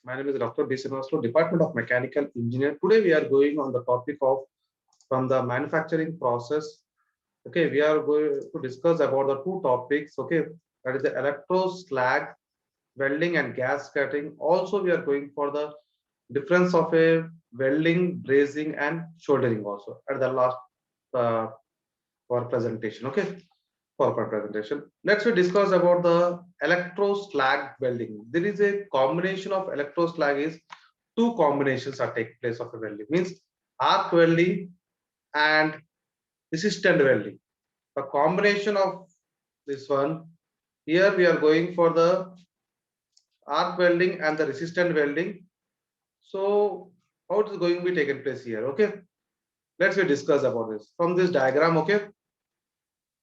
My name is Dr. B. Srinivaslu, Department of Mechanical Engineer. Today we are going on the topic of from the manufacturing process. Okay, we are going to discuss about the two topics. Okay, that is the electroslag welding and gas cutting. Also, we are going for the difference of a welding, brazing, and soldering. Also at the last uh, for presentation. Okay, PowerPoint presentation. Let's we discuss about the electroslag welding. There is a combination of electroslag is two combinations are take place of a welding means arc welding and resistant welding. The combination of this one here we are going for the arc welding and the resistant welding. So how it is going to be taken place here? Okay, let's we discuss about this from this diagram. Okay,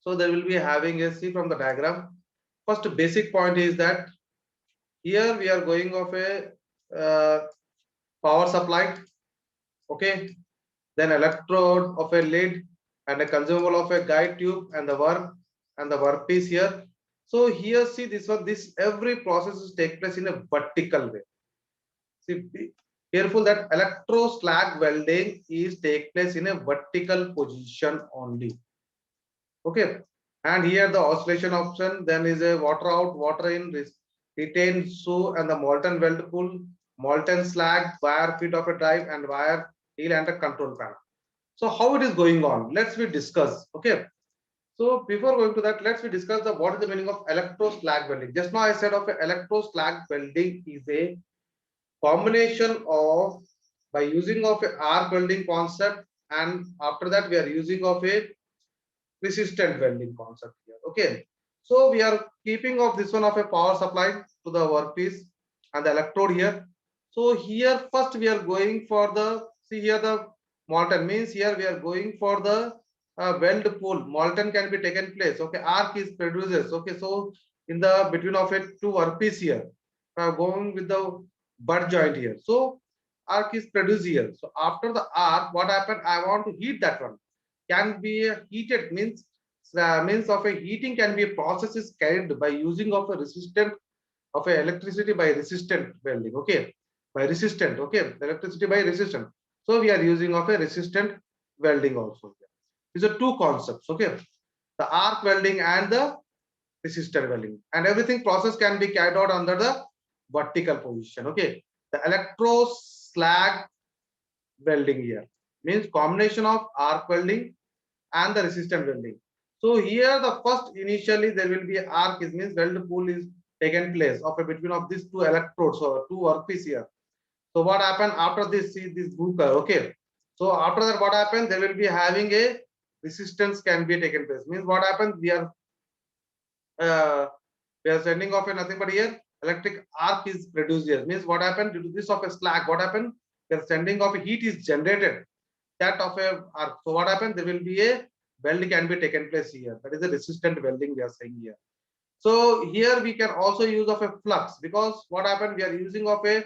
so there will be having a see from the diagram. First basic point is that here we are going of a power supply. Okay, then electrode of a lead and a consumable of a guide tube and the workpiece here. So here see this one, this every process is take place in a vertical way. See, be careful that electroslag welding is take place in a vertical position only. Okay, and here the oscillation option, then is a water out, water in, retained shoe and the molten weld pool, molten slag, wire feet of a drive and wire heel and a control panel. So how it is going on? Let's we discuss. Okay. So before going to that, let's we discuss the what is the meaning of electroslag welding. Just now I said of a electroslag welding is a combination of by using of a arc welding concept, and after that we are using of a resistant welding concept here. Okay, so we are keeping of this one of a power supply to the workpiece and the electrode here. So here first we are going for the, see here the molten means here we are going for the weld pool. Molten can be taken place. Okay, arc is produces. Okay, so in the between of it two workpiece here, going with the butt joint here. So arc is produced here. So after the arc, what happened? I want to heat that one. Can be heated means means of a heating can be a process is carried by using of a resistant of a electricity by resistant welding. Okay, by resistant. Okay, electricity by resistant. So we are using of a resistant welding also. These are two concepts. Okay, the arc welding and the resistor welding, and everything process can be carried out under the vertical position. Okay, the electroslag welding here means combination of arc welding and the resistant welding. So here the first initially there will be arc is means weld pool is taken place of a between of these two electrodes or two workpiece here. So what happened after this, see this blue color. Okay, so after that what happened, they will be having a resistance can be taken place means what happens, uh, we are sending off a nothing but here electric arc is produced here means what happened due to this of a slag, what happened, they are sending off a heat is generated that of a arc. So what happened, there will be a weld can be taken place here, that is a resistant welding we are saying here. So here we can also use of a flux, because what happened, we are using of a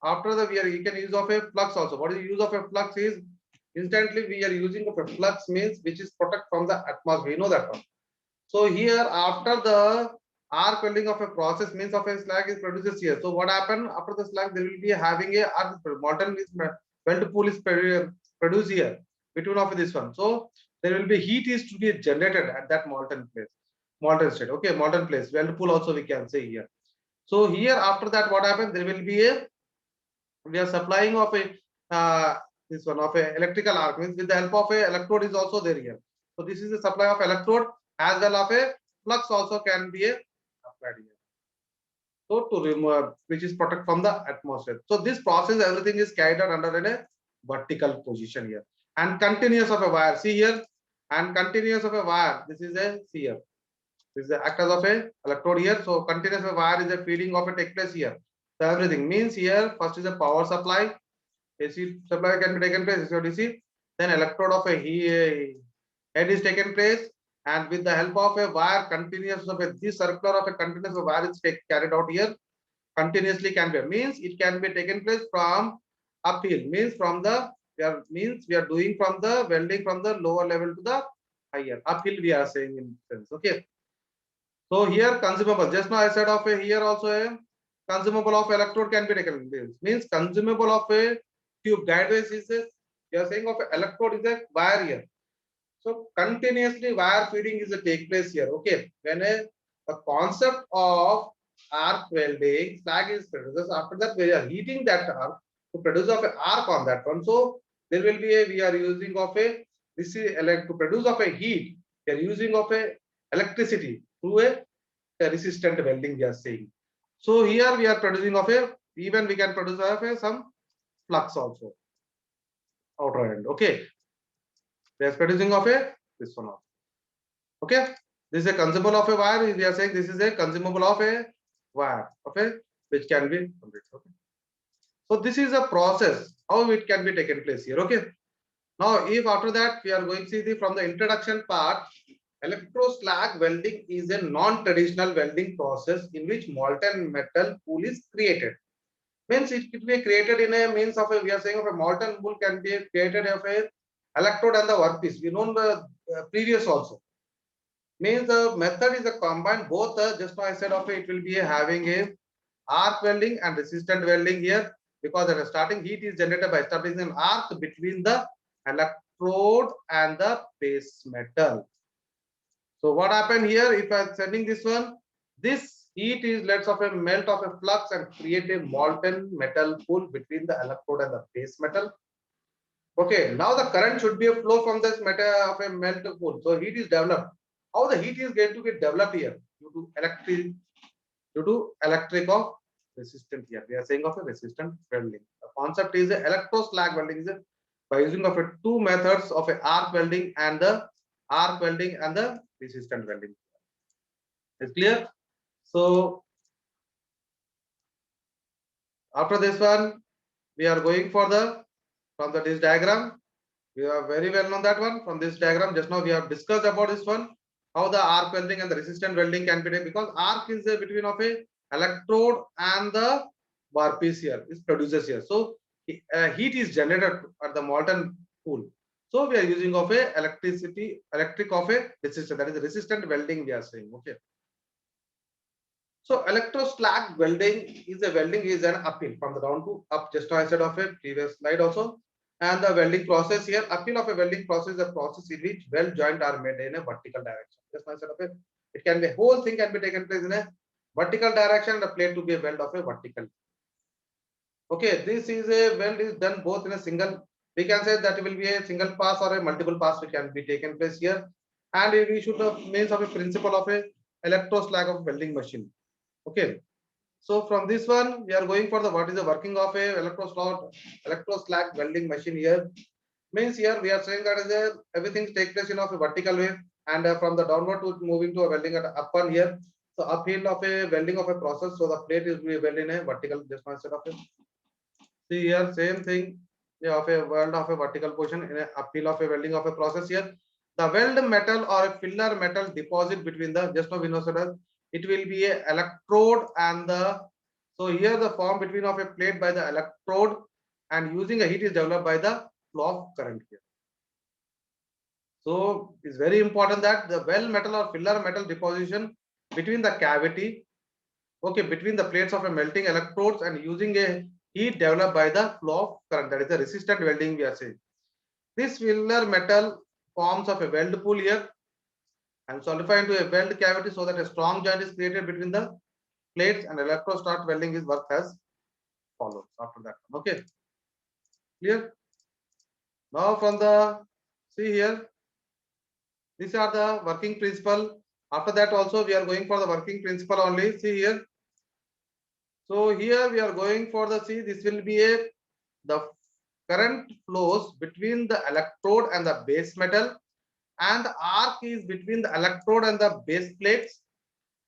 after the we are you can use of a flux also. What is the use of a flux is instantly we are using of a flux means which is protect from the atmosphere, you know that one. So here after the arc welding of a process means of a slag is produces here. So what happened after the slag, there will be having a molten is weld pool is produced here between of this one. So there will be heat is to be generated at that molten place, molten state. Okay, molten place weld pool also we can say here. So here after that what happens, there will be a we are supplying of a this one of a electrical arc means with the help of a electrode is also there here. So this is the supply of electrode as well of a flux also can be applied here. So to remove which is protect from the atmosphere. So this process everything is carried out under a vertical position here, and continuous of a wire. See here, and continuous of a wire. This is a see here. This is the act as of a electrode here. So continuous of a wire is a feeding of a take place here. So everything means here first is a power supply. AC supply can be taken place. AC or DC. Then electrode of a head is taken place, and with the help of a wire continuous of a this circular of a continuous wire is carried out here. Continuously can be means it can be taken place from uphill means from the means we are doing from the welding from the lower level to the higher uphill we are saying in sense. Okay, so here consumable just now I said of a here also a consumable of electrode can be taken. This means consumable of a tube guide rails is a, you are saying of a electrode is a wire here. So continuously wire feeding is a take place here. Okay, when a concept of arc welding slag is produced, after that we are heating that arc to produce of a arc on that one. So there will be a, we are using of a, this is to produce of a heat, we are using of a electricity through a resistant welding we are saying. So here we are producing of a, even we can produce of a some flux also outer end. Okay, we are producing of a this one also. Okay, this is a consumable of a wire. We are saying this is a consumable of a wire. Okay, which can be completed. Okay, so this is a process how it can be taken place here. Okay, now if after that we are going to see the from the introduction part, electroslag welding is a non-traditional welding process in which molten metal pool is created. Means it could be created in a means of a, we are saying of a molten pool can be created of a electrode and the workpiece. We know the previous also. Means the method is a combined both just now I said of it will be having a arc welding and resistant welding here, because at the starting heat is generated by establishing an arc between the electrode and the base metal. So what happened here, if I am sending this one, this heat is lets of a melt of a flux and create a molten metal pool between the electrode and the base metal. Okay, now the current should be a flow from this metal of a melt pool. So heat is developed. How the heat is going to get developed here? Due to electric of resistant here. We are saying of a resistant welding. The concept is a electroslag welding is a, by using of a two methods of a arc welding and the resistant welding. Is clear? So after this one, we are going for the from the this diagram. We are very well known that one from this diagram. Just now we have discussed about this one, how the arc welding and the resistant welding can be done, because arc is a between of a electrode and the workpiece here is produces here. So heat is generated at the molten pool. So we are using of a electric of a resistor, that is resistant welding we are saying. Okay. So electroslag welding is a welding is an uphill from the down to up. Just now I said of a previous slide also. And the welding process here, uphill of a welding process is a process in which weld joint are made in a vertical direction. Just now I said of it can be whole thing can be taken place in a vertical direction. The plate to be a weld of a vertical. Okay, this is a weld is done both in a single. We can say that it will be a single pass or a multiple pass which can be taken place here. And we should have means of a principle of a electroslag of welding machine. Okay, so from this one we are going for the what is the working of a electroslag welding machine here. Means here we are saying that is a everything takes place in of a vertical way, and from the downward to moving to a welding at up one here. So uphill of a welding of a process, so the plate is be welded in a vertical just instead of it. See here same thing, yeah, of a weld of a vertical portion in a uphill of a welding of a process here. The weld metal or a filler metal deposit between the just now we know that it will be a electrode and the, so here the form between of a plate by the electrode and using a heat is developed by the flow of current here. So it's very important that the weld metal or filler metal deposition between the cavity, okay, between the plates of a melting electrodes and using a heat developed by the flow of current, that is the resistant welding we are saying. This filler metal forms of a weld pool here and solidify into a weld cavity so that a strong joint is created between the plates and electrode start welding is work as follows after that. Okay, clear? Now from the, see here, these are the working principle. After that also we are going for the working principle only. See here. So here we are going for the, see, this will be a, the current flows between the electrode and the base metal, and the arc is between the electrode and the base plates,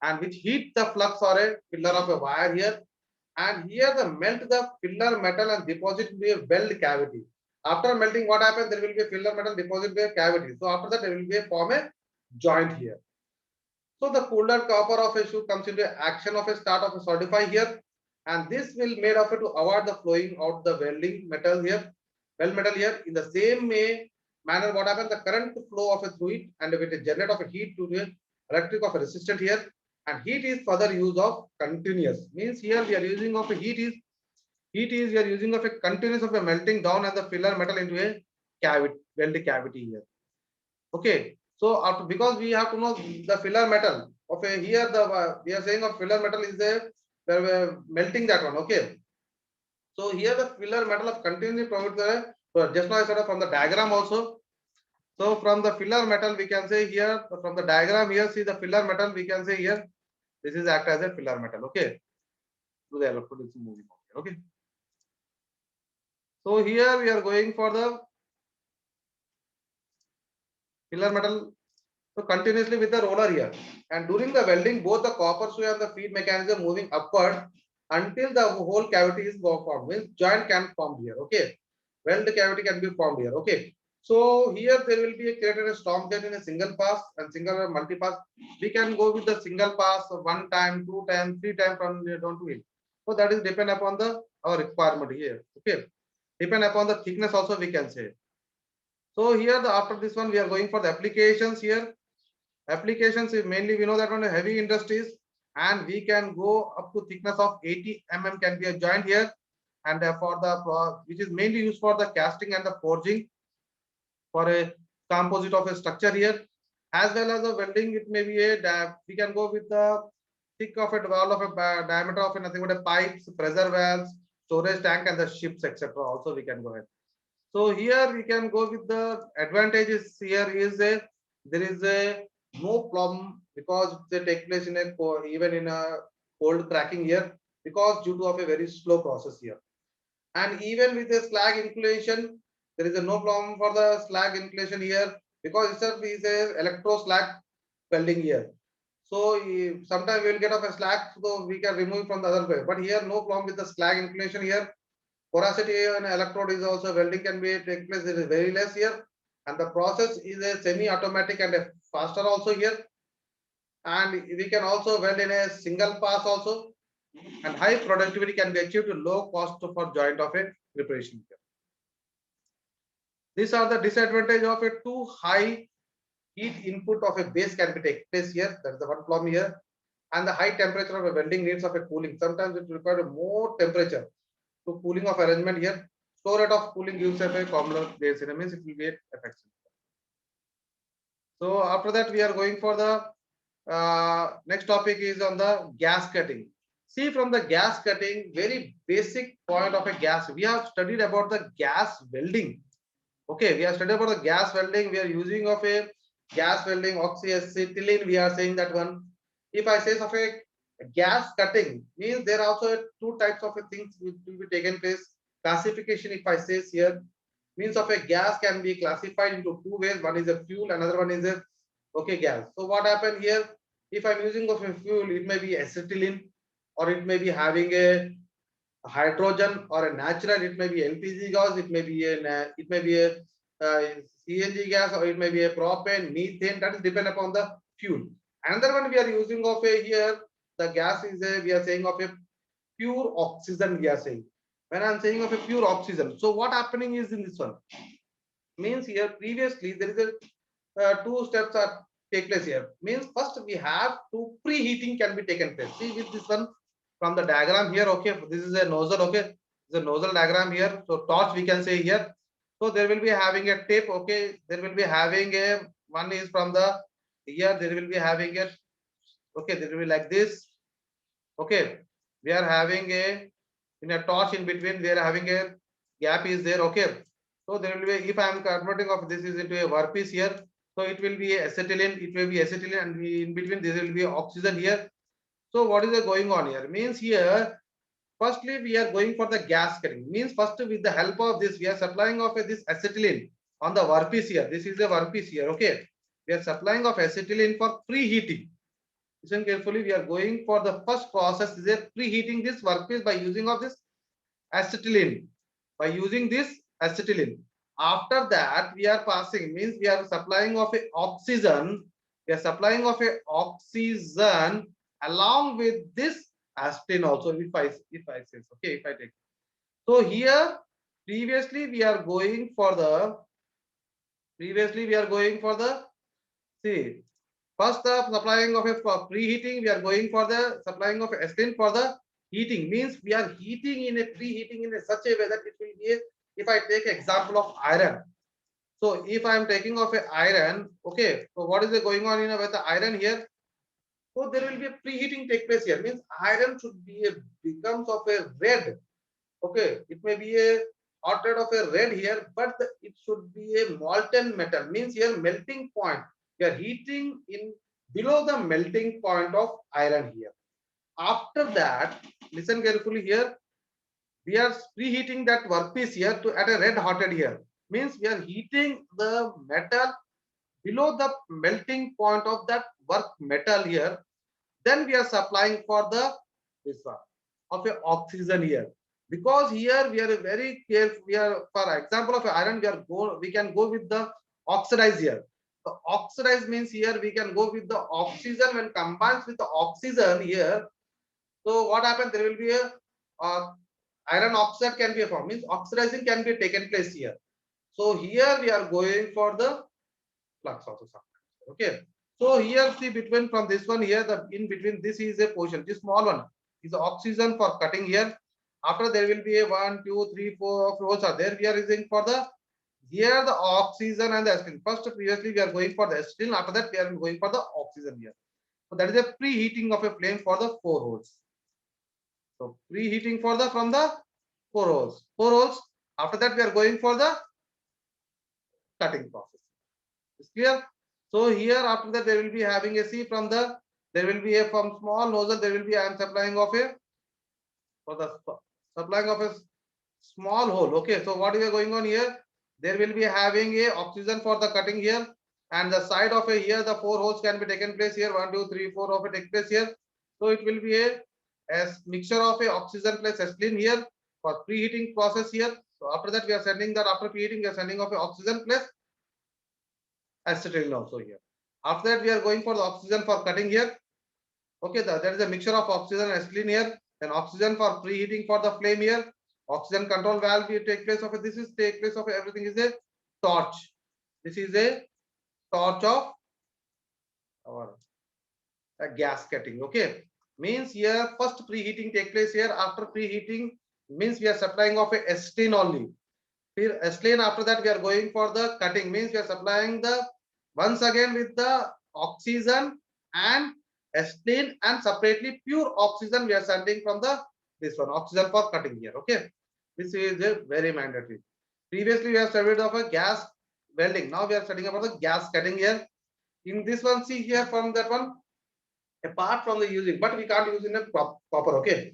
and which heat the flux or a pillar of a wire here, and here the melt the filler metal and deposit be a weld cavity. After melting, what happens? There will be a filler metal deposit be a cavity. So after that, there will be a form a joint here. So the cooled copper of a shoe comes into action of a start of a solidify here, and this will made of it to avoid the flowing out the welding metal here, weld metal here. In the same manner, what happens? The current flow of a through it and with a generate of a heat to the electric of a resistant here, and heat is further use of continuous. Means here we are using of a heat is we are using of a continuous of a melting down and the filler metal into a cavity, weld cavity here. Okay, so after, because we have to know the filler metal of a, here the we are saying of filler metal is a, we're melting that one. Okay, so here the filler metal of continuously provides the, so just now I said from the diagram also. So from the filler metal we can say here, from the diagram here, see the filler metal we can say here, this is act as a filler metal. Okay, to the electrode is moving on here. Okay, so here we are going for the filler metal, so continuously with the roller here, and during the welding both the copper sway and the feed mechanism moving upward until the whole cavity is formed, means joint can form here. Okay, weld cavity can be formed here. Okay, so here there will be a created a storm gate in a single pass and single or multi pass. We can go with the single pass one time, two times, three times from down to it. So that is depend upon the our requirement here. Okay, depend upon the thickness also we can say. So here the after this one we are going for the applications here. Applications is mainly we know that on heavy industries, and we can go up to thickness of 80 mm can be a joint here, and for the which is mainly used for the casting and the forging for a composite of a structure here, as well as the welding. It may be a we can go with the thick of a wall of a diameter of nothing but a pipes, pressure valves, storage tank, and the ships etc. Also we can go ahead. So here we can go with the advantages. Here is a, there is a no problem because they take place in a even in a cold cracking here, because due to of a very slow process here. And even with the slag inclination, there is a no problem for the slag inclination here, because itself is a electro slag welding here. So sometimes we will get off a slag, so we can remove from the other way. But here no problem with the slag inclination here. Porosity and electrode is also welding can be take place. It is very less here, and the process is a semi-automatic and a faster also here. And we can also weld in a single pass also, and high productivity can be achieved to low cost for joint of a preparation here. These are the disadvantage of a too high heat input of a base can be take place here. That is the one problem here. And the high temperature of a welding needs of a cooling. Sometimes it requires more temperature to cooling of arrangement here. Slow rate of cooling gives a commoner base, it means it will be effective. So after that we are going for the next topic is on the gas cutting. See, from the gas cutting, very basic point of a gas, we have studied about the gas welding. Okay, we have studied about the gas welding. We are using of a gas welding oxyacetylene. We are saying that one. If I say of a gas cutting, means there are also two types of things which will be taken place. Classification, if I say here, means of a gas can be classified into two ways. One is a fuel, another one is a okay gas. So what happened here? If I'm using of a fuel, it may be acetylene, or it may be having a hydrogen or a natural. It may be LPG gas. It may be a CNG gas, or it may be a propane, methane. That is depend upon the fuel. Another one we are using of a here, the gas is a, we are saying of a pure oxygen. We are saying, when I'm saying of a pure oxygen. So what happening is in this one, means here previously there is a two steps are take place here. Means first we have to preheating can be taken place. See with this one from the diagram here. Okay, this is a nozzle. Okay, the nozzle diagram here. So torch we can say here. So there will be having a tip. Okay, there will be having a one is from the here. There will be having a okay. There will be like this. Okay, we are having a in a torch in between. We are having a gap is there. Okay, so there will be, if I am converting of this is into a workpiece here, so it will be acetylene. It will be acetylene, and in between this will be oxygen here. So what is going on here? Means here, firstly we are going for the gas cutting. Means first with the help of this we are supplying of this acetylene on the workpiece here. This is a workpiece here. Okay, we are supplying of acetylene for preheating. Listen carefully. We are going for the first process is a preheating this workpiece by using of this acetylene. By using this acetylene. After that, we are passing, means we are supplying of a oxygen. We are supplying of a oxygen along with this acetylene also. If I say okay, if I take. So here previously we are going for the see First, the supplying of a for preheating, we are going for the supplying of acetylene for the heating. Means we are heating in a preheating in a such a way that it will be a, if I take example of iron. So if I am taking of a iron, okay, so what is the going on in with the iron here? So there will be a preheating take place here. Means iron should be a becomes of a red. Okay, it may be a hot red of a red here, but it should be a molten metal. Means here melting point. We are heating in below the melting point of iron here. After that, listen carefully here. We are preheating that workpiece here to at a red hotted here. Means we are heating the metal below the melting point of that work metal here. Then we are supplying for the this one of a oxygen here, because here we are very careful. We are, for example of iron, we can go with the oxidize here. The oxidize means here we can go with the oxygen when combines with the oxygen here. So what happens? There will be a uh, iron oxide can be a form, means oxidizing can be taken place here. So here we are going for the flux also sometimes. Okay. So here see between from this one here, the in between this is a portion. This small one is the oxygen for cutting here. After there will be a 1, 2, 3, 4 of rows are there. We are using for the here the oxygen and the acetylene. First previously we are going for the acetylene. After that we are going for the oxygen here. So that is a preheating of a flame for the 4 holes. So preheating for the from the 4 holes. 4 holes. After that we are going for the cutting process. Is clear? So here after that there will be having a C from the, there will be a from small nozzle, there will be I am supplying of a for the supplying of a small hole. Okay, so what is going on here? There will be having a oxygen for the cutting here, and the side of a here the 4 holes can be taken place here. 1, 2, 3, 4 of it take place here. So it will be a as mixture of a oxygen plus acetylene here for preheating process here. So after that we are sending that, after preheating we are sending of a oxygen plus acetylene also here. After that we are going for the oxygen for cutting here. Okay, there is a mixture of oxygen and acetylene here. Then oxygen for preheating for the flame here. Oxygen control valve will take place of it. This is take place of everything is a torch. This is a torch of our gas cutting. Okay, means here first preheating take place here. After preheating means we are supplying of a acetylene only. Here acetylene, after that we are going for the cutting, means we are supplying the once again with the oxygen and acetylene, and separately pure oxygen we are sending from the this one oxygen for cutting here. Okay, this is a very mandatory. Previously we have studied of a gas welding, now we are studying about the gas cutting here. In this one, see here from that one, apart from the using, but we can't use in a proper. Okay,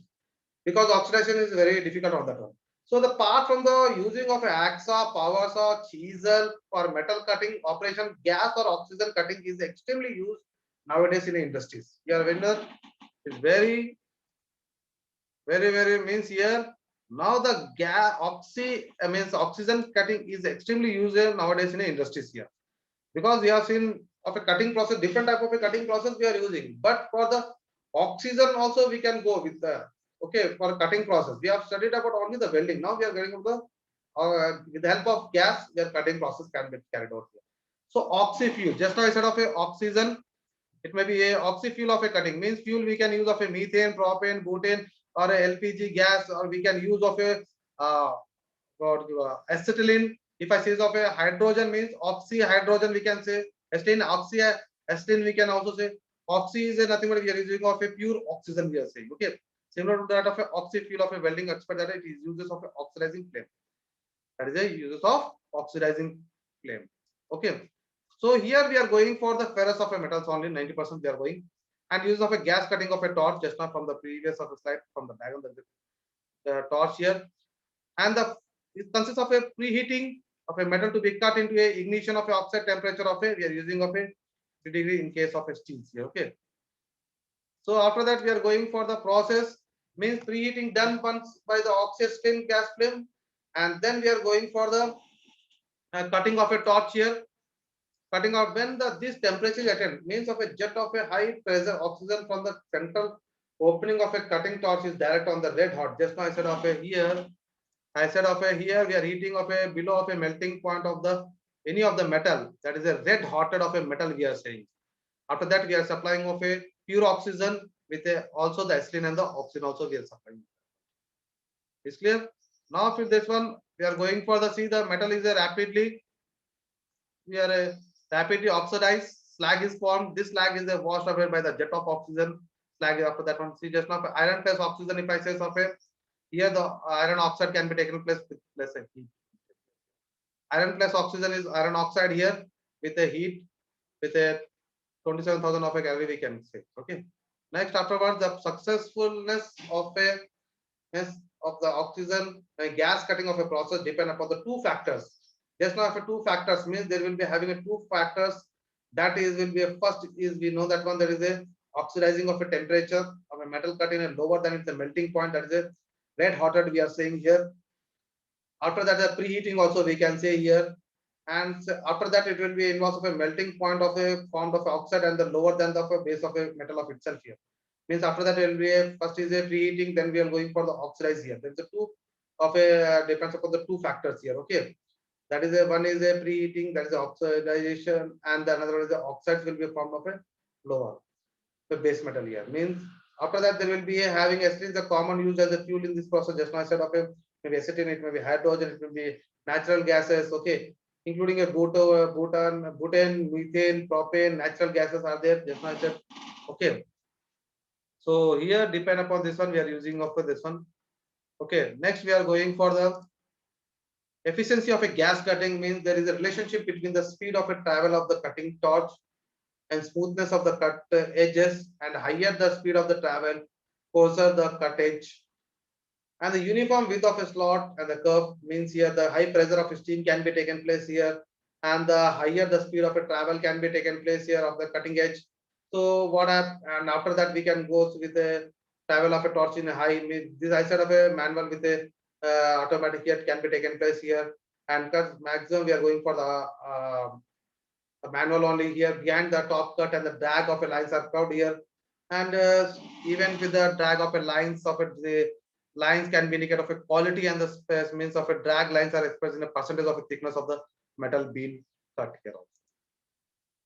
because oxidation is very difficult on that one. So the part from the using of a hacksaw, power saw, chisel for metal cutting operation, gas or oxygen cutting is extremely used nowadays in the industries. Your vendor is very means here now the gas means oxygen cutting is extremely used nowadays in the industries here, because we have seen of a cutting process, different type of a cutting process we are using, but for the oxygen also we can go with the, okay, for cutting process we have studied about only the welding. Now we are getting into the with the help of gas their cutting process can be carried out here. So oxy fuel, just now I said of a oxygen, it may be a oxy fuel of a cutting, means fuel we can use of a methane, propane, butane, or a LPG gas, or we can use of a acetylene. If I say of a hydrogen means oxy hydrogen we can say, acetylene oxy acetylene we can also say. Oxy is nothing but we are using of a pure oxygen we are saying. Okay, similar to that of a oxy fuel of a welding expert, that it is uses of a oxidizing flame. That is a uses of oxidizing flame. Okay, so here we are going for the ferrous of a metals only 90% we are going, and use of a gas cutting of a torch, just now from the previous of the slide from the diagram, the torch here, and the it consists of a preheating of a metal to be cut into a ignition of a oxide temperature of a, we are using of a 3 degree in case of a steel here. Okay, so after that we are going for the process, means preheating done once by the oxygen gas flame, and then we are going for the cutting of a torch here. Cutting out when the this temperature is attained, means of a jet of a high pressure oxygen from the central opening of a cutting torch is direct on the red hot. Just now I said of a here, I said of a here we are heating of a below of a melting point of the any of the metal, that is a red hotted of a metal we are saying. After that, we are supplying of a pure oxygen with a, also the acetylene and the oxygen also we are supplying. Is clear? Now for this one, we are going for the, see the metal is a rapidly, we are rapidly oxidized. Slag is formed. This slag is washed away by the jet of oxygen. Slag after that one. See just now iron plus oxygen. If I say of a, here the iron oxide can be taken place with less heat. Iron plus oxygen is iron oxide here with a heat with a 27,000 of a calorie we can say. Okay. Next afterwards the successfulness of a of the oxygen gas cutting of a process depend upon the two factors. Just now, if two factors means there will be having a two factors. That is will be a first is we know that one there is a oxidizing of a temperature of a metal cut in a lower than its a melting point. That is a red hotted we are saying here. After that, the preheating also we can say here. And after that, it will be involves of a melting point of a formed of oxide and the lower than the base of a metal of itself here. Means after that, it will be a first is a preheating, then we are going for the oxidize here. There's a two of a depends upon the two factors here. Okay, that is a one is a preheating, that is the oxidization, and the another one is the oxides will be formed of a lower the base metal here. Means after that there will be a having acetylene the common use as a fuel in this process. Just now I said of a maybe acetylene, it may be hydrogen, it may be natural gases. Okay, including a butane, methane, propane, natural gases are there. Just now I said. Okay, so here depend upon this one we are using of this one. Okay, next we are going for the efficiency of a gas cutting. Means there is a relationship between the speed of a travel of the cutting torch and smoothness of the cut edges, and higher the speed of the travel, coarser the cut edge. And the uniform width of a slot and the curve means here the high pressure of steam can be taken place here, and the higher the speed of a travel can be taken place here of the cutting edge. So what and after that we can go with a travel of a torch in a high. This I said of a manual with a automatic yet can be taken place here, and cut maximum we are going for the manual only here. Behind the top cut and the drag of a lines are curved here, and even with the drag of a lines of it, the lines can be indicated of a quality, and the space means of a drag lines are expressed in a percentage of a thickness of the metal beam cut here also.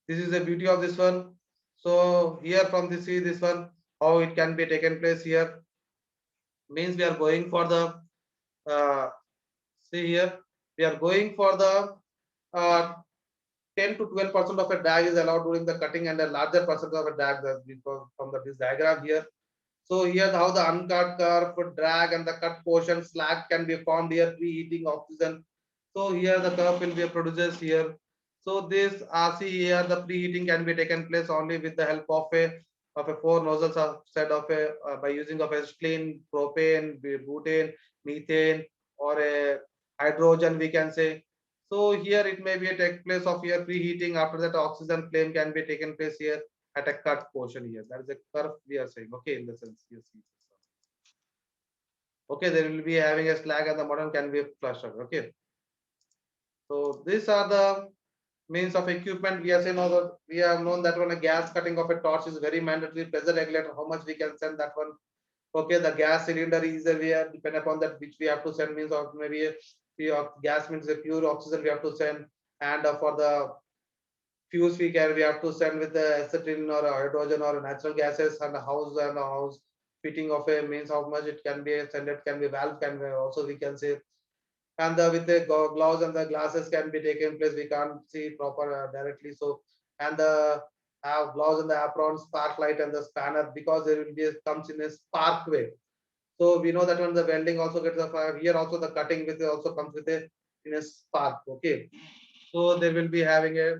This is the beauty of this one. So here from this see this one how it can be taken place here. Means we are going for the uh, see here we are going for the uh, 10 to 12% of a drag is allowed during the cutting, and a larger percentage of a drag because from this diagram here. So here how the uncut curve drag and the cut portion slag can be formed here preheating oxygen. So here the curve will be produces here. So this RC here the preheating can be taken place only with the help of a four nozzles of set of a by using of acetylene, propane, butane, methane, or a hydrogen we can say. So here it may be a take place of here preheating. After that oxygen flame can be taken place here at a cut portion here. That is a curve we are saying. Okay, in the sense yes. Okay, there will be having a slag and the modern can be flushed. Okay, so these are the means of equipment. We are saying now that we have known that one a gas cutting of a torch is very mandatory. Pressure regulator, how much we can send that one. Okay, the gas cylinder is we are depend upon that which we have to send means of maybe a gas means a pure oxygen we have to send, and for the fuse we have to send with the acetylene or hydrogen or natural gases, and a house fitting of a means how much it can be sent, it can be valve can be also we can say, and with the gloves and the glasses can be taken place, we can't see proper directly. So and the gloves and the apron, spark light and the spanner, because there will be comes in a spark way. So we know that when the welding also gets a fire here, also the cutting with also comes with a in a spark. Okay, so they will be having a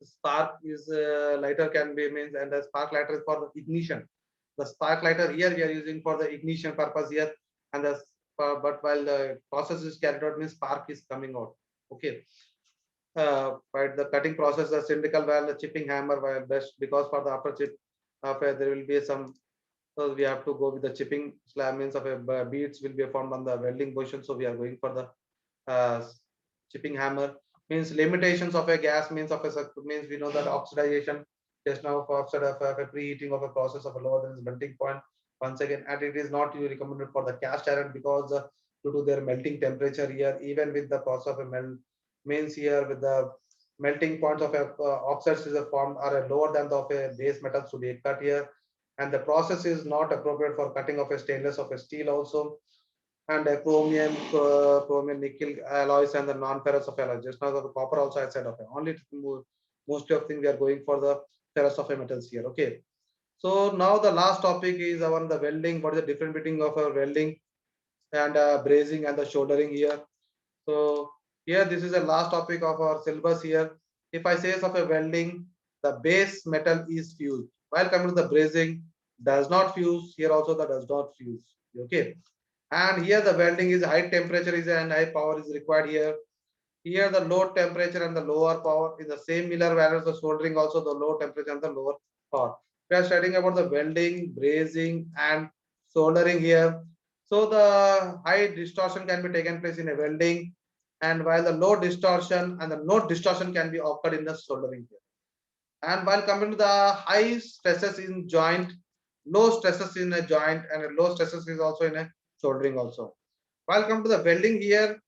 spark is lighter can be means, and the spark lighter is for the ignition. The spark lighter here we are using for the ignition purpose here, and the but while the process is carried out means spark is coming out. Okay, but the cutting process, the cylindrical valve, the chipping hammer while best, because for the upper chip after there will be some, so we have to go with the chipping slab means of a beads will be formed on the welding position, so we are going for the uh, chipping hammer. Means limitations of a gas means of a means we know that oxidization just now for oxide of a preheating of a process of a lower than its melting point once again, and it is not recommended for the cast iron because due to their melting temperature here, even with the process of a melt means here with the melting points of a oxides is a formed are lower than the of a base metals to be cut here, and the process is not appropriate for cutting of a stainless of a steel also, and chromium, chromium, nickel alloys, and the non-ferrous of alloys. Just now the copper also I said of it. Only mostly of things we are going for the ferrous of a metals here. Okay. So now the last topic is on the welding. What is the difference between of a welding and brazing and the soldering here? So here this is the last topic of our syllabus here. If I say of a welding, the base metal is fused. While coming to the brazing, does not fuse. Here also that does not fuse. Okay. And here the welding is high temperature is and high power is required here. Here the low temperature and the lower power is the same miller values. The soldering also the low temperature and the lower power. We are studying about the welding, brazing, and soldering here. So the high distortion can be taken place in a welding, and while the low distortion and the no distortion can be occurred in the soldering here. And while coming to the high stresses in joint, low stresses in a joint, and low stresses is also in a soldering also. While come to the welding here,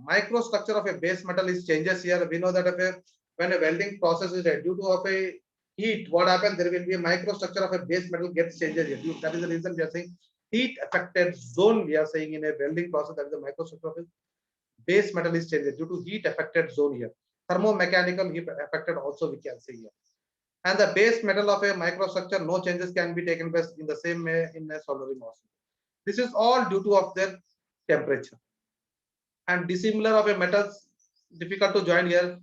microstructure of a base metal is changes here. We know that when a welding process is due to of a heat, what happens? There will be a microstructure of a base metal gets changes here. That is the reason we are saying heat affected zone. We are saying in a welding process that is the microstructure of a base metal is changes due to heat affected zone here. Thermomechanical heat affected also we can say here. And the base metal of a microstructure, no changes can be taken place in the same way in a soldering also. This is all due to of their temperature. And dissimilar of a metals difficult to join here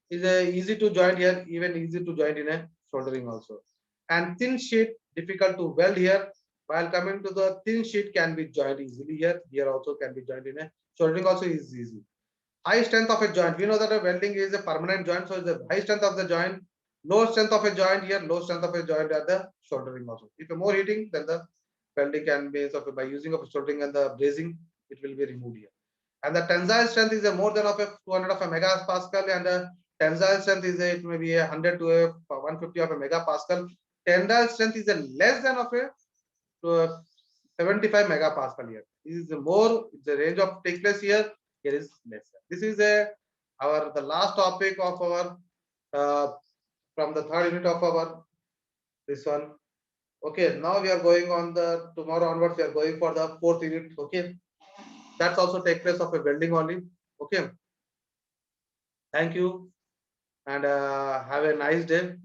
is easy to join here, even easy to join in a soldering also. And thin sheet difficult to weld here, while coming to the thin sheet can be joined easily here. Here also can be joined in a soldering also is easy. High strength of a joint. We know that a welding is a permanent joint, so the high strength of the joint, low strength of a joint here, low strength of a joint at the soldering also. If more heating, then the welding can be so by using of soldering and the brazing, it will be removed here. And the tensile strength is a more than of a 200 of a megapascal, and the tensile strength is a, it may be a 100 to a 150 of a megapascal. Tensile strength is a less than of a to a 75 megapascal here. This is more, the range of take place here. Here is less. This is the last topic of our from the third unit of our this one. Okay, now we are going on the tomorrow onwards. We are going for the fourth unit. Okay, that's also take place of a welding only. Okay, thank you and have a nice day.